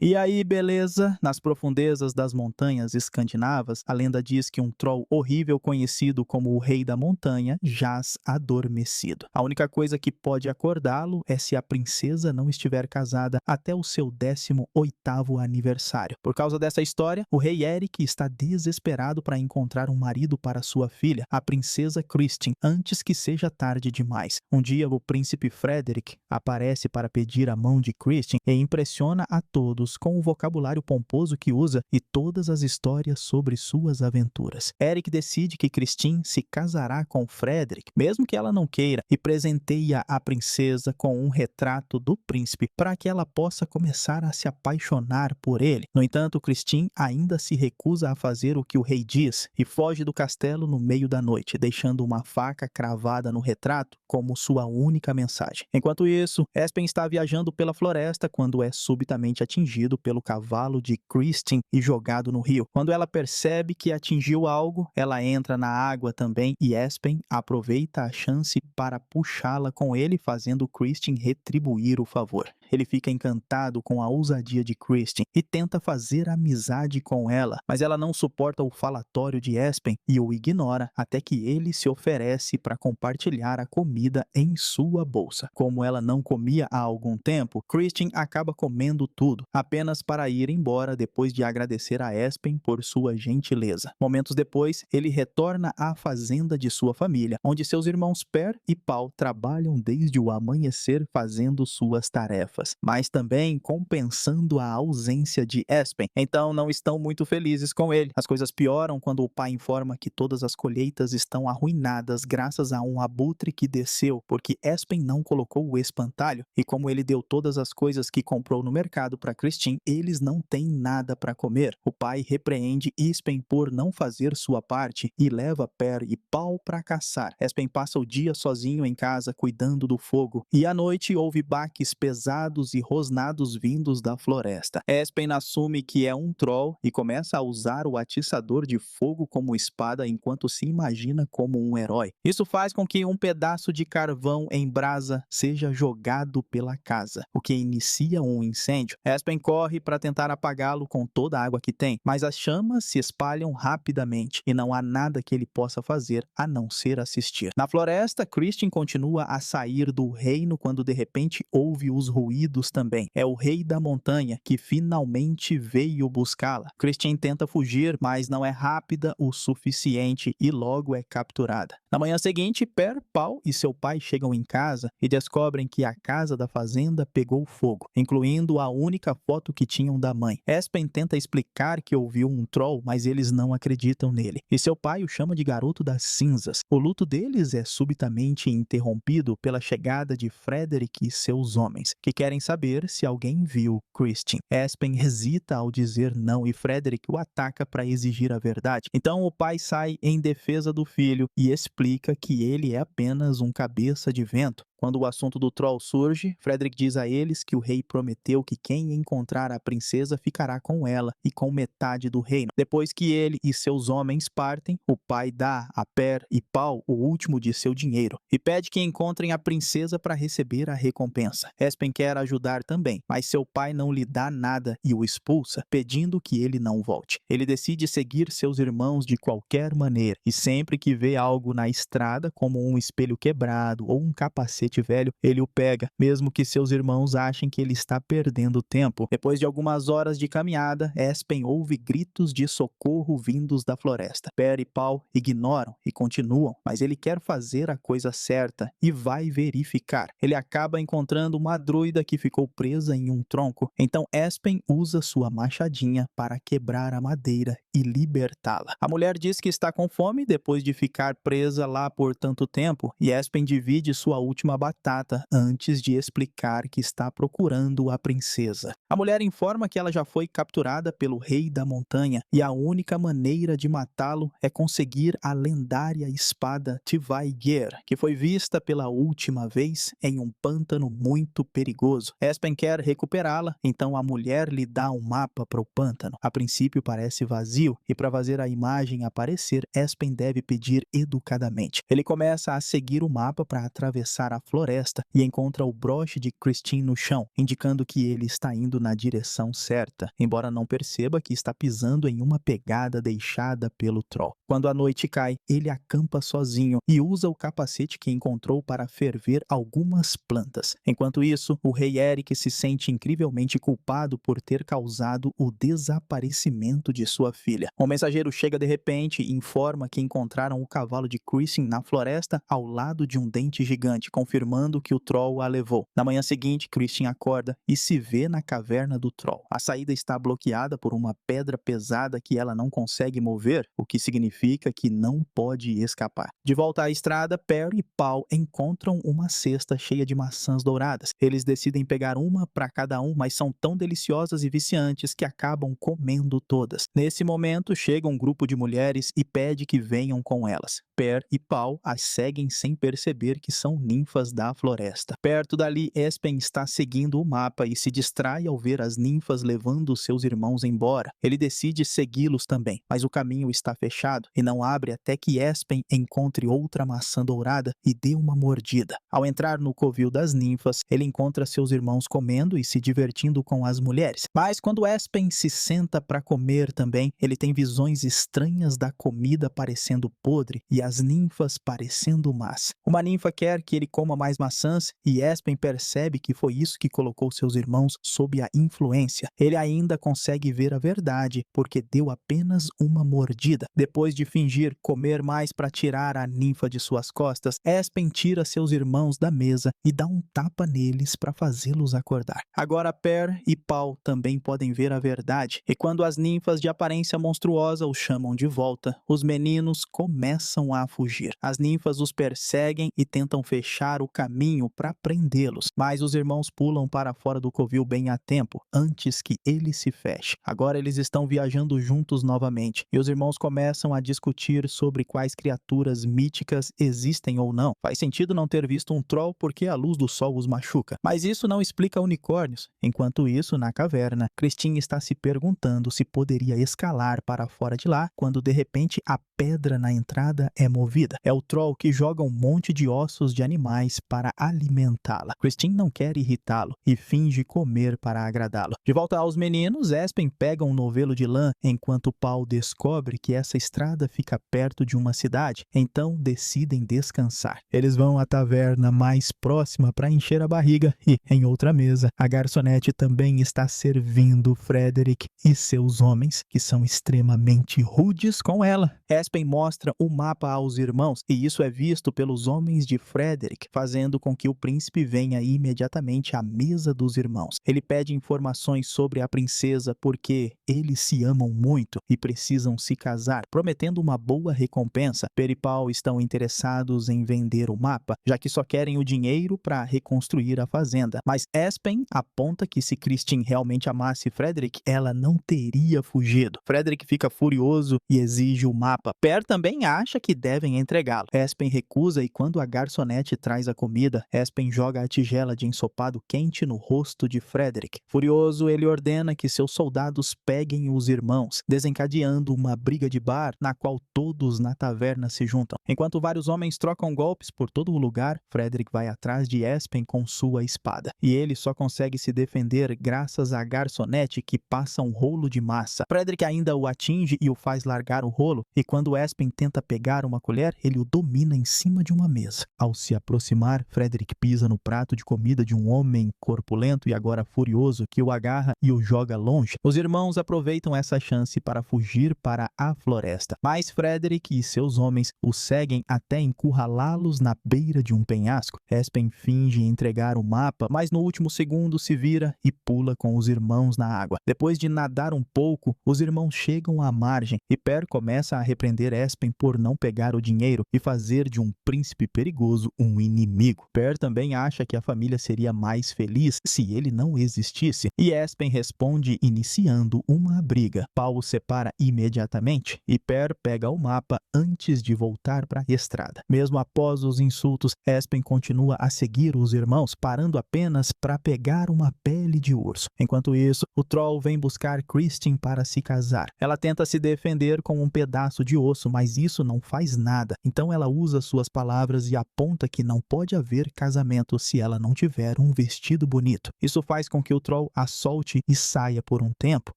E aí, beleza? Nas profundezas das montanhas escandinavas, a lenda diz que um troll horrível conhecido como o Rei da Montanha jaz adormecido. A única coisa que pode acordá-lo é se a princesa não estiver casada até o seu 18º aniversário. Por causa dessa história, o rei Eric está desesperado para encontrar um marido para sua filha, a princesa Kristin, antes que seja tarde demais. Um dia, o príncipe Frederick aparece para pedir a mão de Kristin e impressiona a todos com o vocabulário pomposo que usa e todas as histórias sobre suas aventuras. Eric decide que Kristin se casará com Frederick, mesmo que ela não queira, e presenteia a princesa com um retrato do príncipe para que ela possa começar a se apaixonar por ele. No entanto, Kristin ainda se recusa a fazer o que o rei diz e foge do castelo no meio da noite, deixando uma faca cravada no retrato como sua única mensagem. Enquanto isso, Espen está viajando pela floresta quando é subitamente atingido pelo cavalo de Kristin e jogado no rio. Quando ela percebe que atingiu algo, ela entra na água também e Espen aproveita a chance para puxá-la com ele, fazendo Kristin retribuir o favor. Ele fica encantado com a ousadia de Kristin e tenta fazer amizade com ela, mas ela não suporta o falatório de Espen e o ignora até que ele se oferece para compartilhar a comida em sua bolsa. Como ela não comia há algum tempo, Kristin acaba comendo tudo, apenas para ir embora depois de agradecer a Espen por sua gentileza. Momentos depois, ele retorna à fazenda de sua família, onde seus irmãos Per e Paul trabalham desde o amanhecer fazendo suas tarefas, mas também compensando a ausência de Espen. Então não estão muito felizes com ele. As coisas pioram quando o pai informa que todas as colheitas estão arruinadas graças a um abutre que desceu, porque Espen não colocou o espantalho, e como ele deu todas as coisas que comprou no mercado para Kristin, eles não têm nada para comer. O pai repreende Espen por não fazer sua parte e leva Per e Paul para caçar. Espen passa o dia sozinho em casa cuidando do fogo, e à noite ouve baques pesados e rosnados vindos da floresta. Espen assume que é um troll e começa a usar o atiçador de fogo como espada enquanto se imagina como um herói. Isso faz com que um pedaço de carvão em brasa seja jogado pela casa, o que inicia um incêndio. Espen corre para tentar apagá-lo com toda a água que tem, mas as chamas se espalham rapidamente e não há nada que ele possa fazer a não ser assistir. Na floresta, Kristin continua a sair do reino quando de repente ouve os ruídos também. É o Rei da Montanha que finalmente veio buscá-la. Kristin tenta fugir, mas não é rápida o suficiente e logo é capturada. Na manhã seguinte, Per, Paul e seu pai chegam em casa e descobrem que a casa da fazenda pegou fogo, incluindo a única foto que tinham da mãe. Espen tenta explicar que ouviu um troll, mas eles não acreditam nele, e seu pai o chama de garoto das cinzas. O luto deles é subitamente interrompido pela chegada de Frederick e seus homens, que querem saber se alguém viu Kristin. Espen hesita ao dizer não e Frederick o ataca para exigir a verdade. Então o pai sai em defesa do filho e explica que ele é apenas um cabeça de vento. Quando o assunto do troll surge, Frederick diz a eles que o rei prometeu que quem encontrar a princesa ficará com ela e com metade do reino. Depois que ele e seus homens partem, o pai dá a Per e Paul o último de seu dinheiro e pede que encontrem a princesa para receber a recompensa. Espen quer ajudar também, mas seu pai não lhe dá nada e o expulsa, pedindo que ele não volte. Ele decide seguir seus irmãos de qualquer maneira e sempre que vê algo na estrada, como um espelho quebrado ou um capacete velho, ele o pega, mesmo que seus irmãos achem que ele está perdendo tempo. Depois de algumas horas de caminhada, Espen ouve gritos de socorro vindos da floresta. Per e Paul ignoram e continuam, mas ele quer fazer a coisa certa e vai verificar. Ele acaba encontrando uma druida que ficou presa em um tronco, então Espen usa sua machadinha para quebrar a madeira e libertá-la. A mulher diz que está com fome depois de ficar presa lá por tanto tempo, e Espen divide sua última batata antes de explicar que está procurando a princesa. A mulher informa que ela já foi capturada pelo Rei da Montanha e a única maneira de matá-lo é conseguir a lendária espada Tvaegir, que foi vista pela última vez em um pântano muito perigoso. Espen quer recuperá-la, então a mulher lhe dá um mapa para o pântano. A princípio parece vazio, rio, e para fazer a imagem aparecer, Espen deve pedir educadamente. Ele começa a seguir o mapa para atravessar a floresta e encontra o broche de Christine no chão, indicando que ele está indo na direção certa, embora não perceba que está pisando em uma pegada deixada pelo Troll. Quando a noite cai, ele acampa sozinho e usa o capacete que encontrou para ferver algumas plantas. Enquanto isso, o rei Eric se sente incrivelmente culpado por ter causado o desaparecimento de sua filha. Um mensageiro chega de repente e informa que encontraram o cavalo de Christine na floresta ao lado de um dente gigante, confirmando que o Troll a levou. Na manhã seguinte, Christine acorda e se vê na caverna do Troll. A saída está bloqueada por uma pedra pesada que ela não consegue mover, o que significa que não pode escapar. De volta à estrada, Per e Paul encontram uma cesta cheia de maçãs douradas. Eles decidem pegar uma para cada um, mas são tão deliciosas e viciantes que acabam comendo todas. Nesse momento, chega um grupo de mulheres e pede que venham com elas. Per e Paul as seguem sem perceber que são ninfas da floresta. Perto dali, Espen está seguindo o mapa e se distrai ao ver as ninfas levando seus irmãos embora. Ele decide segui-los também, mas o caminho está fechado e não abre até que Espen encontre outra maçã dourada e dê uma mordida. Ao entrar no covil das ninfas, ele encontra seus irmãos comendo e se divertindo com as mulheres. Mas quando Espen se senta para comer também, ele tem visões estranhas da comida parecendo podre e as ninfas parecendo más. Uma ninfa quer que ele coma mais maçãs e Espen percebe que foi isso que colocou seus irmãos sob a influência. Ele ainda consegue ver a verdade porque deu apenas uma mordida. Depois de fingir comer mais para tirar a ninfa de suas costas, Espen tira seus irmãos da mesa e dá um tapa neles para fazê-los acordar. Agora Per e Paul também podem ver a verdade, e quando as ninfas de aparência monstruosa os chamam de volta, os meninos começam a fugir. As ninfas os perseguem e tentam fechar o caminho para prendê-los, mas os irmãos pulam para fora do covil bem a tempo, antes que ele se feche. Agora eles estão viajando juntos novamente, e os irmãos começam a discutir sobre quais criaturas míticas existem ou não. Faz sentido não ter visto um troll porque a luz do sol os machuca, mas isso não explica unicórnios. Enquanto isso, na caverna, Christine está se perguntando se poderia escalar para fora de lá, quando de repente a pedra na entrada é movida. É o troll que joga um monte de ossos de animais para alimentá-la. Christine não quer irritá-lo e finge comer para agradá-lo. De volta aos meninos, Espen pega um novelo de lã enquanto Paul descobre que essa estrada fica perto de uma cidade, então decidem descansar. Eles vão à taverna mais próxima para encher a barriga e, em outra mesa, a garçonete também está servindo Frederick e seus homens, que são extremamente rudes com ela. Espen mostra o mapa aos irmãos e isso é visto pelos homens de Frederick, fazendo com que o príncipe venha imediatamente à mesa dos irmãos. Ele pede informações sobre a princesa porque eles se amam muito e precisam se casar, prometendo uma boa recompensa. Per e Paul estão interessados em vender o mapa, já que só querem o dinheiro para reconstruir a fazenda. Mas Espen aponta que se Christine realmente amasse Frederick, ela não teria fugido. Frederick fica furioso e exige o mapa. Per também acha que devem entregá-lo. Espen recusa e quando a garçonete traz a comida, Espen joga a tigela de ensopado quente no rosto de Frederick. Furioso, ele ordena que seus soldados peguem os irmãos, desencadeando uma briga de bar na qual todos na taverna se juntam. Enquanto vários homens trocam golpes por todo o lugar, Frederick vai atrás de Espen com sua espada. E ele só consegue se defender graças à garçonete que passa um rolo de massa. Frederick ainda o atinge e o faz largar o rolo, e quando Espen tenta pegar uma colher, ele o domina em cima de uma mesa. Ao se aproximar, Frederick pisa no prato de comida de um homem corpulento e agora furioso que o agarra e o joga longe. Os irmãos aproveitam essa chance para fugir para a floresta, mas Frederick e seus homens o seguem até encurralá-los na beira de um penhasco. Espen finge entregar o mapa, mas no último segundo se vira e pula com os irmãos na água. Depois de nadar um pouco, os irmãos chegam à margem e Per começa a repreender Espen por não pegar o dinheiro e fazer de um príncipe perigoso um inimigo. Per também acha que a família seria mais feliz se ele não existisse, e Espen responde iniciando uma briga. Paul o separa imediatamente e Per pega o mapa antes de voltar para a estrada. Mesmo após os insultos, Espen continua a seguir os irmãos, parando apenas para pegar uma pele de urso. Enquanto isso, o Troll vem buscar Christine para se casar. lugar. Ela tenta se defender com um pedaço de osso, mas isso não faz nada. Então ela usa suas palavras e aponta que não pode haver casamento se ela não tiver um vestido bonito. Isso faz com que o Troll a solte e saia por um tempo.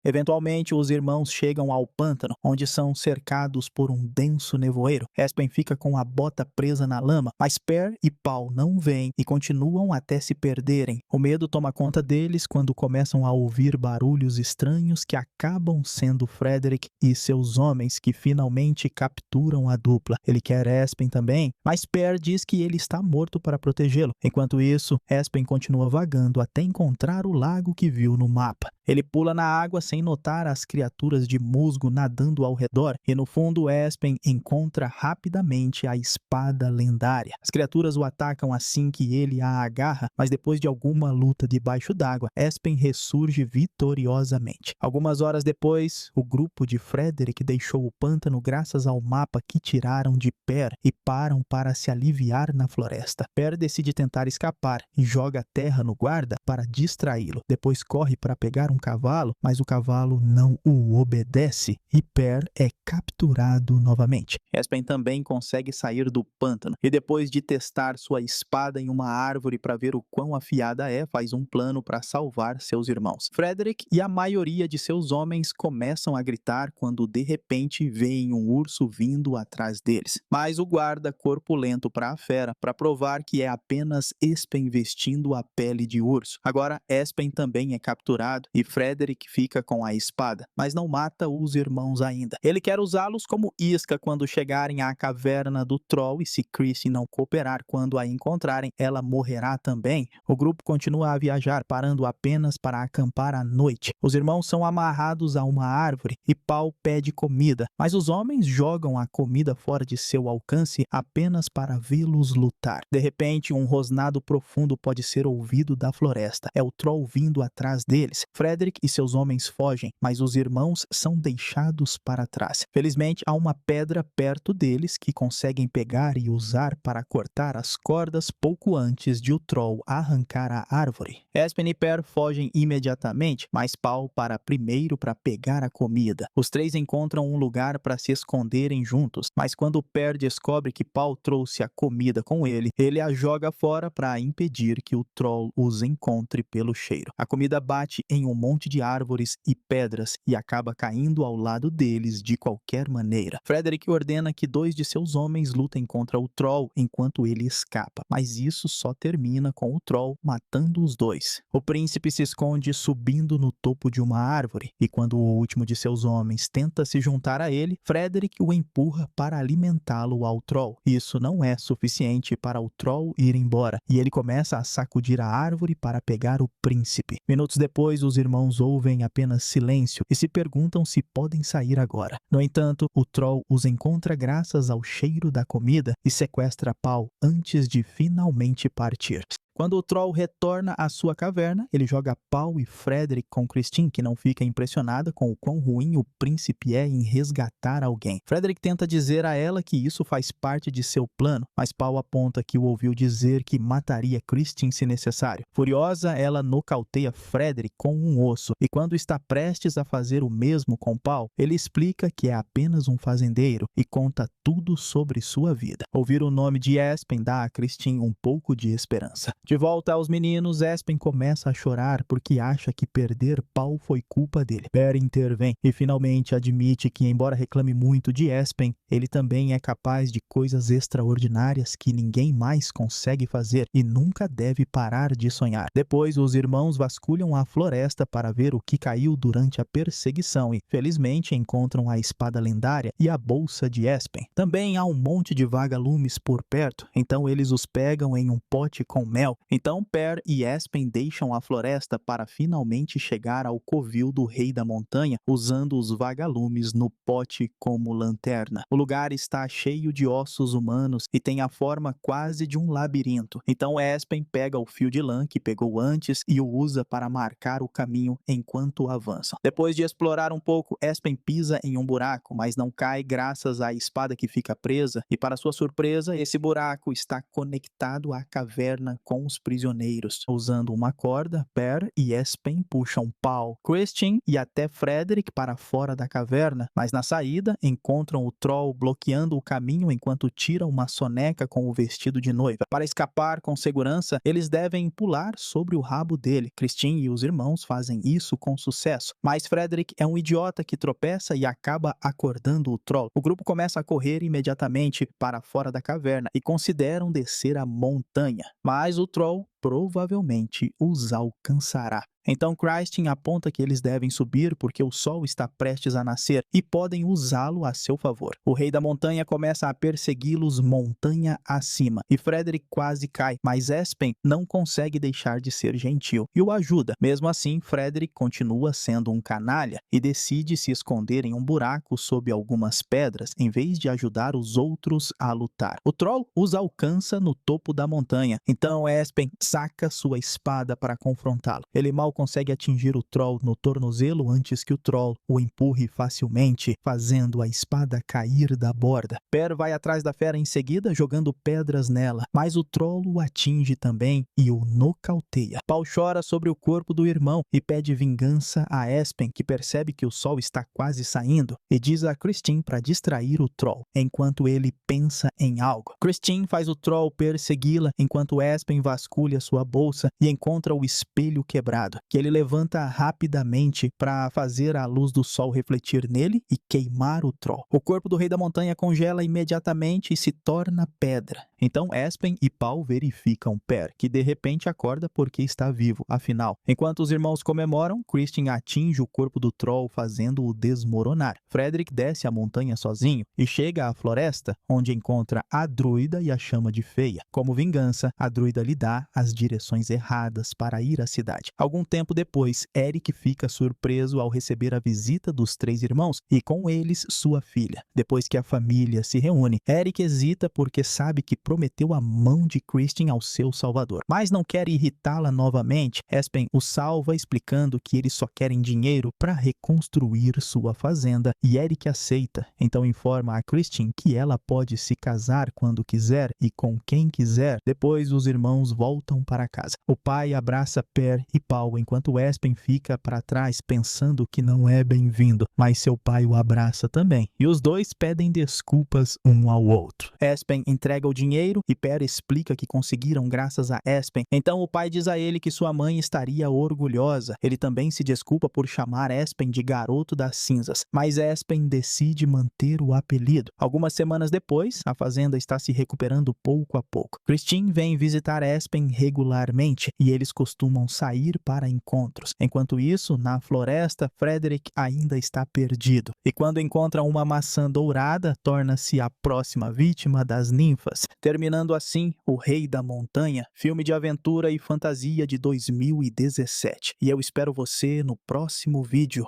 Eventualmente, os irmãos chegam ao pântano, onde são cercados por um denso nevoeiro. Espen fica com a bota presa na lama, mas Per e Paul não veem e continuam até se perderem. O medo toma conta deles quando começam a ouvir barulhos estranhos que acabam sendo Frederick e seus homens que finalmente capturam a dupla. Ele quer Espen também, mas Per diz que ele está morto para protegê-lo. Enquanto isso, Espen continua vagando até encontrar o lago que viu no mapa. Ele pula na água sem notar as criaturas de musgo nadando ao redor e no fundo Espen encontra rapidamente a espada lendária. As criaturas o atacam assim que ele a agarra, mas depois de alguma luta debaixo d'água, Espen ressurge vitoriosamente. Algumas horas depois, o grupo de Frederick deixou o pântano graças ao mapa que tiraram de Per e param para se aliviar na floresta. Per decide tentar escapar e joga terra no guarda para distraí-lo. Depois corre para pegar um cavalo, mas o cavalo não o obedece e Per é capturado novamente. Espen também consegue sair do pântano e depois de testar sua espada em uma árvore para ver o quão afiada é, faz um plano para salvar seus irmãos. Frederick e a maioria de seus homens começam a gritar quando de repente veem um urso vindo atrás deles. Mas o guarda corpulento para a fera para provar que é apenas Espen vestindo a pele de urso. Agora Espen também é capturado e Frederick fica com a espada, mas não mata os irmãos ainda. Ele quer usá-los como isca quando chegarem à caverna do Troll e se Christine não cooperar quando a encontrarem, ela morrerá também. O grupo continua a viajar, parando apenas para acampar à noite. Os irmãos são amarrados a uma árvore e Paul pede comida, mas os homens jogam a comida fora de seu alcance apenas para vê-los lutar. De repente, um rosnado profundo pode ser ouvido da floresta. É o Troll vindo atrás deles. Frederick e seus homens fogem, mas os irmãos são deixados para trás. Felizmente, há uma pedra perto deles que conseguem pegar e usar para cortar as cordas pouco antes de o Troll arrancar a árvore. Espen e Per fogem imediatamente, mas Paul para primeiro para pegar a comida. Os três encontram um lugar para se esconderem juntos, mas quando Per descobre que Paul trouxe a comida com ele, ele a joga fora para impedir que o Troll os encontre pelo cheiro. A comida bate em um monte de árvores e pedras e acaba caindo ao lado deles de qualquer maneira. Frederick ordena que 2 de seus homens lutem contra o Troll enquanto ele escapa, mas isso só termina com o Troll matando os 2. O príncipe se esconde subindo no topo de uma árvore e quando o último de seus homens tenta se juntar a ele, Frederick o empurra para alimentá-lo ao Troll. Isso não é suficiente para o Troll ir embora e ele começa a sacudir a árvore para pegar o príncipe. Minutos depois, os irmãos ouvem apenas silêncio e se perguntam se podem sair agora. No entanto, o Troll os encontra graças ao cheiro da comida e sequestra Paul antes de finalmente partir. Quando o Troll retorna à sua caverna, ele joga Paul e Frederick com Christine, que não fica impressionada com o quão ruim o príncipe é em resgatar alguém. Frederick tenta dizer a ela que isso faz parte de seu plano, mas Paul aponta que o ouviu dizer que mataria Christine se necessário. Furiosa, ela nocauteia Frederick com um osso, e quando está prestes a fazer o mesmo com Paul, ele explica que é apenas um fazendeiro e conta tudo sobre sua vida. Ouvir o nome de Espen dá a Christine um pouco de esperança. De volta aos meninos, Espen começa a chorar porque acha que perder Paul foi culpa dele. Per intervém e finalmente admite que, embora reclame muito de Espen, ele também é capaz de coisas extraordinárias que ninguém mais consegue fazer e nunca deve parar de sonhar. Depois, os irmãos vasculham a floresta para ver o que caiu durante a perseguição e, felizmente, encontram a espada lendária e a bolsa de Espen. Também há um monte de vagalumes por perto, então eles os pegam em um pote com mel. Então Per e Espen deixam a floresta para finalmente chegar ao covil do Rei da Montanha, usando os vagalumes no pote como lanterna. O lugar está cheio de ossos humanos e tem a forma quase de um labirinto. Então Espen pega o fio de lã que pegou antes e o usa para marcar o caminho enquanto avançam. Depois de explorar um pouco, Espen pisa em um buraco, mas não cai graças à espada que fica presa, e para sua surpresa, esse buraco está conectado à caverna com os prisioneiros. Usando uma corda, Per e Espen puxam Paul, Christian e até Frederick para fora da caverna, mas na saída encontram o Troll bloqueando o caminho enquanto tira uma soneca com o vestido de noiva. Para escapar com segurança, eles devem pular sobre o rabo dele. Christine e os irmãos fazem isso com sucesso, mas Frederick é um idiota que tropeça e acaba acordando o Troll. O grupo começa a correr imediatamente para fora da caverna e consideram descer a montanha, mas o Troll provavelmente os alcançará. Então Christian aponta que eles devem subir porque o sol está prestes a nascer e podem usá-lo a seu favor. O rei da montanha começa a persegui-los montanha acima e Frederick quase cai, mas Espen não consegue deixar de ser gentil e o ajuda. Mesmo assim, Frederick continua sendo um canalha e decide se esconder em um buraco sob algumas pedras em vez de ajudar os outros a lutar. O Troll os alcança no topo da montanha, então Espen saca sua espada para confrontá-lo. Ele mal consegue atingir o Troll no tornozelo antes que o Troll o empurre facilmente, fazendo a espada cair da borda. Per vai atrás da fera em seguida, jogando pedras nela, mas o Troll o atinge também e o nocauteia. Paul chora sobre o corpo do irmão e pede vingança a Espen, que percebe que o sol está quase saindo, e diz a Christine para distrair o Troll, enquanto ele pensa em algo. Christine faz o Troll persegui-la, enquanto Espen vasculha sua bolsa e encontra o espelho quebrado, que ele levanta rapidamente para fazer a luz do sol refletir nele e queimar o Troll. O corpo do rei da montanha congela imediatamente e se torna pedra. Então Espen e Paul verificam Per, que de repente acorda porque está vivo. Afinal, enquanto os irmãos comemoram, Christian atinge o corpo do Troll, fazendo-o desmoronar. Frederick desce a montanha sozinho e chega à floresta, onde encontra a druida e a chama de Feia. Como vingança, a druida lhe dá as direções erradas para ir à cidade. Algum tempo depois, Eric fica surpreso ao receber a visita dos 3 irmãos e com eles sua filha. Depois que a família se reúne, Eric hesita porque sabe que prometeu a mão de Christian ao seu salvador, mas não quer irritá-la novamente. Espen o salva explicando que eles só querem dinheiro para reconstruir sua fazenda e Eric aceita. Então informa a Christian que ela pode se casar quando quiser e com quem quiser. Depois os irmãos voltam para casa. O pai abraça Per e Paul enquanto Espen fica para trás pensando que não é bem-vindo, mas seu pai o abraça também e os dois pedem desculpas um ao outro. Espen entrega o dinheiro e Per explica que conseguiram graças a Espen. Então o pai diz a ele que sua mãe estaria orgulhosa. Ele também se desculpa por chamar Espen de garoto das cinzas, mas Espen decide manter o apelido. Algumas semanas depois, a fazenda está se recuperando pouco a pouco. Christine vem visitar Espen regularmente e eles costumam sair para encontros. Enquanto isso, na floresta, Frederick ainda está perdido e quando encontra uma maçã dourada, torna-se a próxima vítima das ninfas. Terminando assim O Rei da Montanha, filme de aventura e fantasia de 2017. E eu espero você no próximo vídeo.